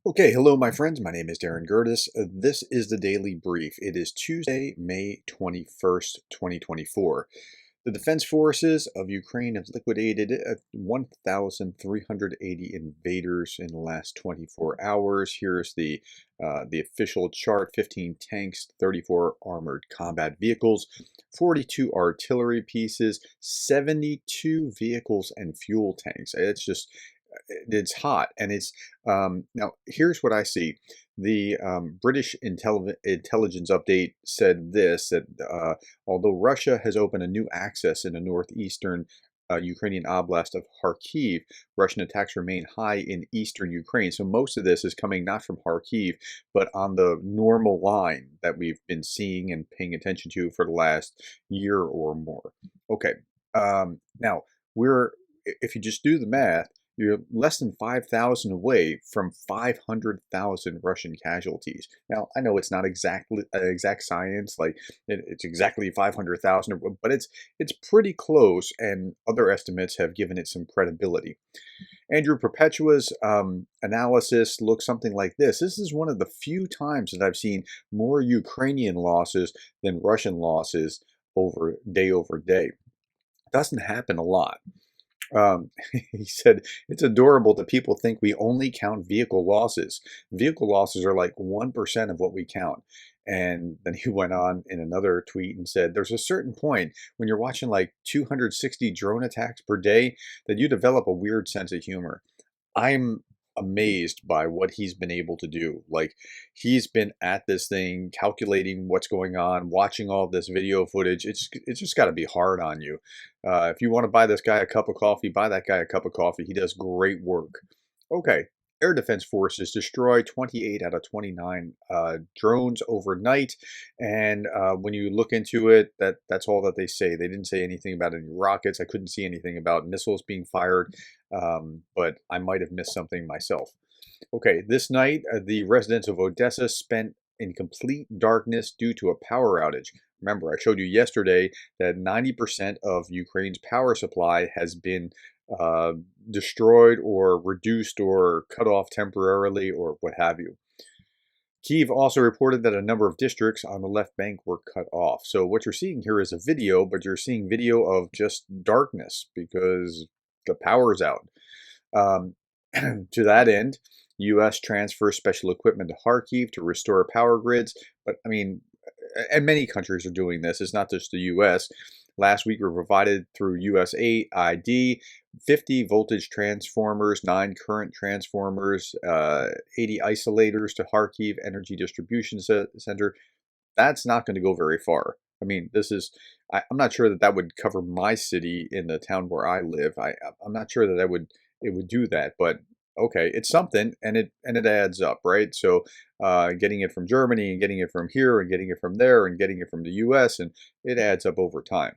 Okay, hello, my friends. My name is Gerdes. This is the Daily Brief. It is Tuesday, May 21st, 2024. The Defense Forces of Ukraine have liquidated 1,380 invaders in the last 24 hours. Here's the official chart: 15 tanks, 34 armored combat vehicles, 42 artillery pieces, 72 vehicles, and fuel tanks. It's hot, and it's now here's what I see. The British intelligence update said this, that although Russia has opened a new access in the northeastern Ukrainian oblast of Kharkiv, Russian attacks remain high in eastern Ukraine. So most of this is coming not from Kharkiv, but on the normal line that we've been seeing and paying attention to for the last year or more. Okay, now we're if you just do the math, you're less than 5,000 away from 500,000 Russian casualties. Now, I know it's not exactly exact science, like it's exactly 500,000, but it's pretty close, and other estimates have given it some credibility. Andrew Perpetua's analysis looks something like this. This is one of the few times that I've seen more Ukrainian losses than Russian losses over day. Doesn't happen a lot. He said, it's adorable that people think we only count vehicle losses. Vehicle losses are like 1% of what we count. And then he went on in another tweet and said, there's a certain point when you're watching like 260 drone attacks per day that you develop a weird sense of humor. I'm amazed by what he's been able to do. Like, he's been at this thing, calculating what's going on, watching all this video footage. It's just got to be hard on you. If you want to buy this guy a cup of coffee, buy that guy a cup of coffee. He does great work. Okay. Air Defense Forces destroy 28 out of 29 drones overnight, and when you look into it, that's all that they say. They didn't say anything about any rockets. I couldn't see anything about missiles being fired, but I might have missed something myself. Okay, this night, the residents of Odessa spent in complete darkness due to a power outage. Remember, I showed you yesterday that 90% of Ukraine's power supply has been uh, destroyed or reduced or cut off temporarily or what have you. Kyiv also reported that a number of districts on the left bank were cut off. So what you're seeing here is a video, but you're seeing video of just darkness because the power's out. To that end, U.S. transfers special equipment to Kharkiv to restore power grids. But I mean, and many countries are doing this. It's not just the U.S. Last week, we provided through USAID 50 voltage transformers, 9 current transformers, 80 isolators to Kharkiv Energy Distribution Center. That's not going to go very far. I mean, I'm not sure that would cover my city in the town where I live. I'm not sure that it would do that, but okay, it's something, and it adds up, right? So getting it from Germany and getting it from here and getting it from there and getting it from the US, and it adds up over time.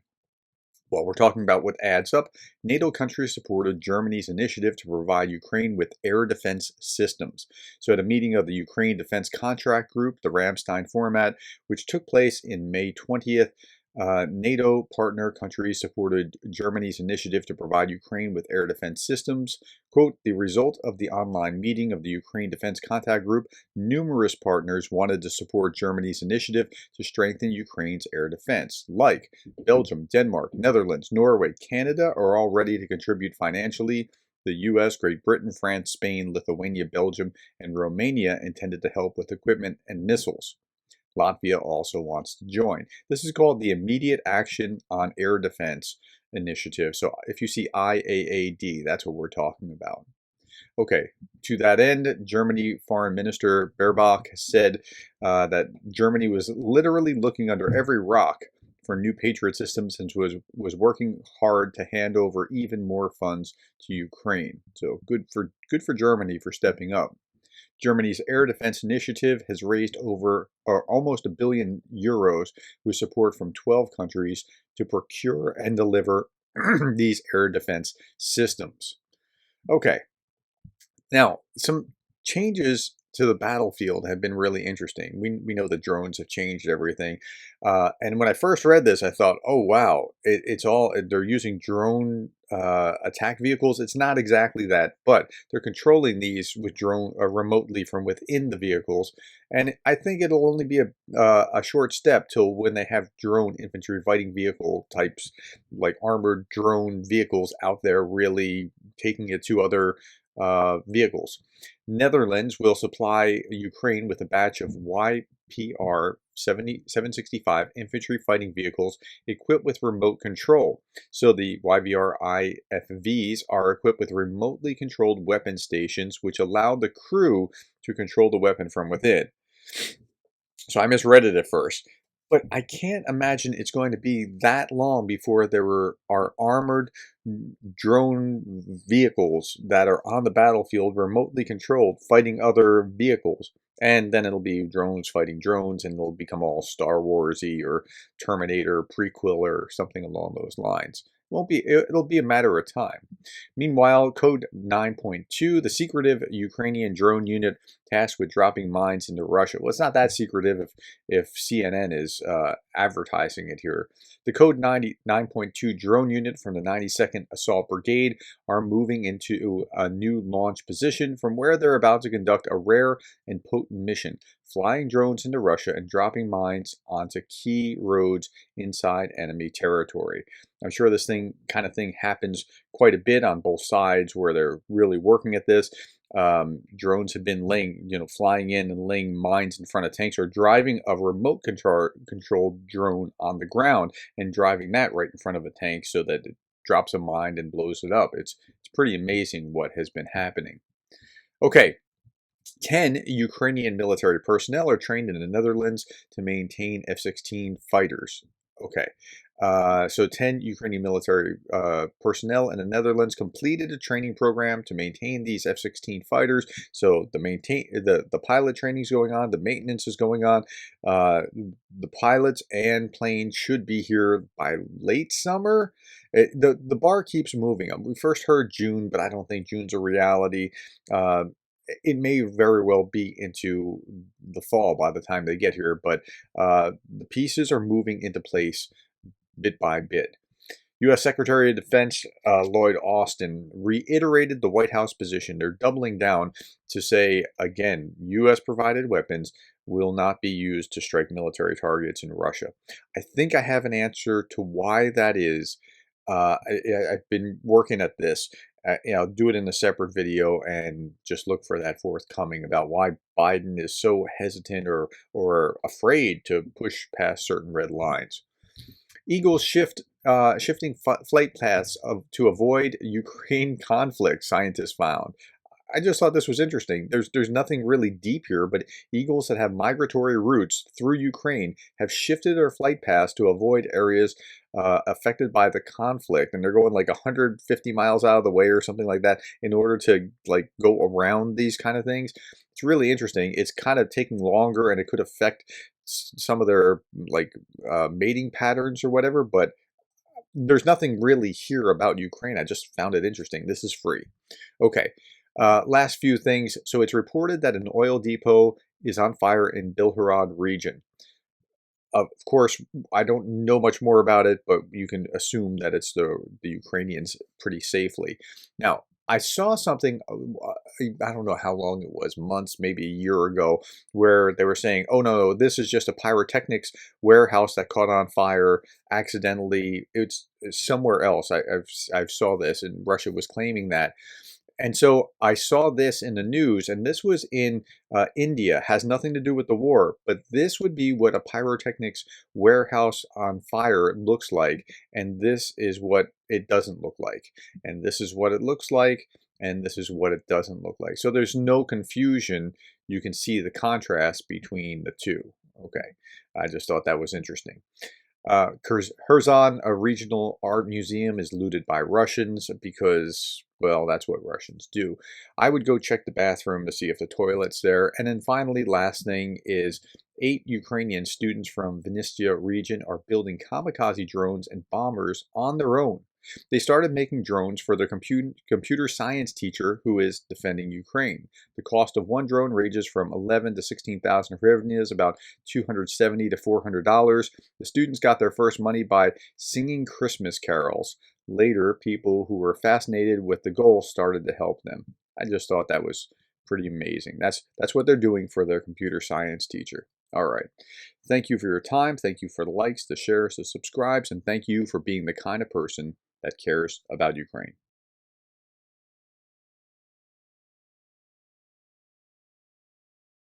While we're talking about what adds up, NATO countries supported Germany's initiative to provide Ukraine with air defense systems. So at a meeting of the Ukraine Defense Contract Group, the Ramstein format, which took place in May 20th, NATO partner countries supported Germany's initiative to provide Ukraine with air defense systems. Quote, the result of the online meeting of the Ukraine Defense Contact Group, numerous partners wanted to support Germany's initiative to strengthen Ukraine's air defense, like Belgium, Denmark, Netherlands, Norway, Canada are all ready to contribute financially. The US, Great Britain, France, Spain, Lithuania, Belgium, and Romania intended to help with equipment and missiles. Latvia also wants to join. This is called the Immediate Action on Air Defense Initiative. So if you see IAAD, that's what we're talking about. Okay, to that end, Germany Foreign Minister Baerbock said that Germany was literally looking under every rock for new Patriot systems and was working hard to hand over even more funds to Ukraine. So good for Germany for stepping up. Germany's air defense initiative has raised over or almost €1 billion with support from 12 countries to procure and deliver these air defense systems. Okay, now some changes to the battlefield have been really interesting. We know that drones have changed everything. And when I first read this, I thought, oh, wow, it's all, they're using drone attack vehicles. It's not exactly that, but they're controlling these with drone remotely from within the vehicles. And I think it'll only be a short step till when they have drone infantry fighting vehicle types, like armored drone vehicles out there really taking it to other vehicles. Netherlands will supply Ukraine with a batch of YPR 765 infantry fighting vehicles equipped with remote control. So the YVR IFVs are equipped with remotely controlled weapon stations, which allow the crew to control the weapon from within. So I misread it at first, but I can't imagine it's going to be that long before are armored drone vehicles that are on the battlefield, remotely controlled, fighting other vehicles. And then it'll be drones fighting drones, and they'll become all Star Warsy or Terminator prequel or something along those lines. It'll be a matter of time. Meanwhile, Code 9.2, the secretive Ukrainian drone unit tasked with dropping mines into Russia. Well, it's not that secretive if CNN is advertising it here. The Code 9.2 drone unit from the 92nd Assault Brigade are moving into a new launch position from where they're about to conduct a rare and potent mission, flying drones into Russia and dropping mines onto key roads inside enemy territory. I'm sure this kind of thing happens quite a bit on both sides where they're really working at this. Drones have been flying in and laying mines in front of tanks, or driving a remote controlled drone on the ground and driving that right in front of a tank so that it drops a mine and blows it up. It's pretty amazing what has been happening. Okay. 10 Ukrainian military personnel are trained in the Netherlands to maintain F-16 fighters. Okay. So 10 Ukrainian military personnel in the Netherlands completed a training program to maintain these F-16 fighters. So the pilot training is going on, the maintenance is going on. The pilots and planes should be here by late summer. The bar keeps moving. We first heard June, but I don't think June's a reality. It may very well be into the fall by the time they get here, but the pieces are moving into place bit by bit. U.S. Secretary of Defense Lloyd Austin reiterated the White House position. They're doubling down to say, again, U.S. provided weapons will not be used to strike military targets in Russia. I think I have an answer to why that is. I've been working at this. I'll do it in a separate video and just look for that forthcoming about why Biden is so hesitant or afraid to push past certain red lines. Eagles shifting flight paths to avoid Ukraine conflict, scientists found. I just thought this was interesting. There's nothing really deep here, but eagles that have migratory routes through Ukraine have shifted their flight paths to avoid areas affected by the conflict, and they're going like 150 miles out of the way or something like that in order to like go around these kind of things. It's really interesting. It's kind of taking longer, and it could affect some of their mating patterns or whatever, but there's nothing really here about Ukraine. I just found it interesting. This is free. Okay. Last few things. So it's reported that an oil depot is on fire in Belgorod region. Of course, I don't know much more about it, but you can assume that it's the Ukrainians pretty safely. Now, I saw something, I don't know how long it was, months, maybe a year ago, where they were saying, oh no, this is just a pyrotechnics warehouse that caught on fire accidentally. It's somewhere else. I've saw this, and Russia was claiming that. And so I saw this in the news, and this was in India. Has nothing to do with the war, but this would be what a pyrotechnics warehouse on fire looks like, and this is what it doesn't look like, and this is what it looks like, and this is what it doesn't look like. So there's no confusion. You can see the contrast between the two. Okay, I just thought that was interesting. Kherson, a regional art museum, is looted by Russians because, well, that's what Russians do. I would go check the bathroom to see if the toilet's there. And then finally, last thing is 8 Ukrainian students from Vinnytsia region are building kamikaze drones and bombers on their own. They started making drones for their computer science teacher who is defending Ukraine. The cost of one drone ranges from 11 to 16,000 hryvnias, about $270 to $400. The students got their first money by singing Christmas carols. Later, people who were fascinated with the goal started to help them. I just thought that was pretty amazing. That's what they're doing for their computer science teacher. All right. Thank you for your time. Thank you for the likes, the shares, the subscribes, and thank you for being the kind of person that cares about Ukraine.